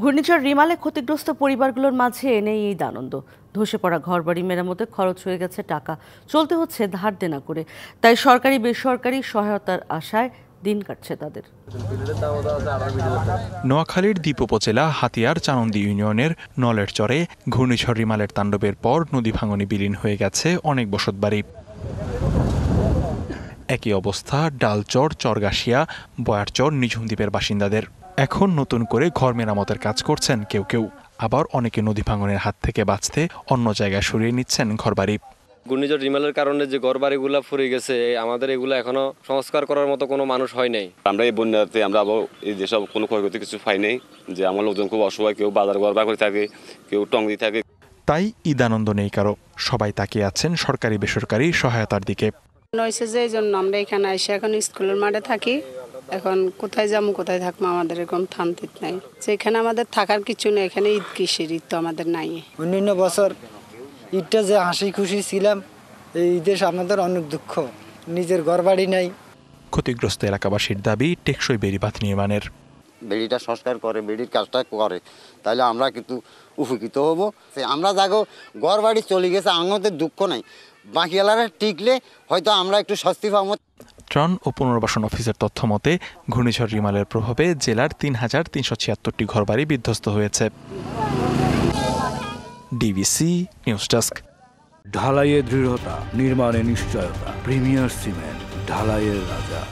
ঘূর্ণিঝড় রিমালে ক্ষতিগ্রস্ত পরিবারগুলোর মাঝে নেই ঈদ আনন্দ। ধসে পড়া ঘরবাড়ি মেরামতে খরচ হয়ে গেছে টাকা, চলতে হচ্ছে ধার দেনা করে। তাই সরকারি বেসরকারি সহায়তার আশায় দিন কাটছে তাদের। নোয়াখালীর দ্বীপ উপজেলা হাতিয়ার চানন্দি ইউনিয়নের নলের চরে ঘূর্ণিঝড় রিমালের তাণ্ডবের পর নদী ভাঙনে বিলীন হয়ে গেছে অনেক বসতবাড়ি। একই অবস্থা ডালচর, চরগাছিয়া, বয়ারচর, নিঝুম দ্বীপের বাসিন্দাদের। এখন নতুন করে ঘর মেরামতের কাজ করছেন কেউ কেউ, আবার অনেকে নদী ভাঙনের হাত থেকে বাঁচতে অন্য জায়গায় সরিয়ে নিচ্ছেন ঘরবাড়ি। ঘূর্ণিঝড় রিমালের কারণে যে ঘরবাড়িগুলো ফুরে গেছে, আমাদের এগুলো এখনো সংস্কার করার মতো কোনো মানুষ হয় নাই। আমরা এই বন্যাতে আমরা আবার এই যেসব কোনো ক্ষয়ক্ষতি কিছু পাই নাই, যে আমার লোকজন খুব অসহায়, কেউ বাজার ঘর করে থাকে, কেউ টঙ্গি থাকে। তাই ঈদ আনন্দ নেই কারো, সবাই তাকিয়ে আছেন সরকারি বেসরকারি সহায়তার দিকে। নইছে যে এই জন্য আমরা এখানে এসে এখন স্কুলের মাঠে থাকি। এখন কোথায় যাবো কোথায় থাকবো আমাদের এরকম থামতিত নাই, যেখানে আমাদের থাকার কিছু নেই। এখানে ঈদ কিসের, ঈদ তো আমাদের নাই। অন্যান্য বছর ঈদটা যে হাসি খুশি ছিলাম, এই ঈদের আমাদের অনেক দুঃখ, নিজের ঘরবাড়ি নাই। ক্ষতিগ্রস্ত এলাকাবাসীর দাবি টেকসই বেড়িবাঁধ নির্মাণের। বেড়িটা সংস্কার করে, বেড়ির কাজটা করে, তাহলে আমরা কিন্তু উপকৃত হব। আমরা যাগো ঘরবাড়ি চলে গেছে, আমাদের দুঃখ নাই, বাকি এলাকা টিকলে হয়তো আমরা একটু স্বস্তি পাবো। ত্রাণ ও পুনর্বাসন অফিসের তথ্য মতে ঘূর্ণিঝড় রিমালের প্রভাবে জেলার ৩,৩৭৬টি ঘরবাড়ি বিধ্বস্ত হয়েছে। DBC news desk. ঢালাইয়ে দৃঢ়তা, নির্মাণে নিশ্চয়তা, প্রিমিয়ার সিমেন্ট, ঢালাইয়ের রাজা।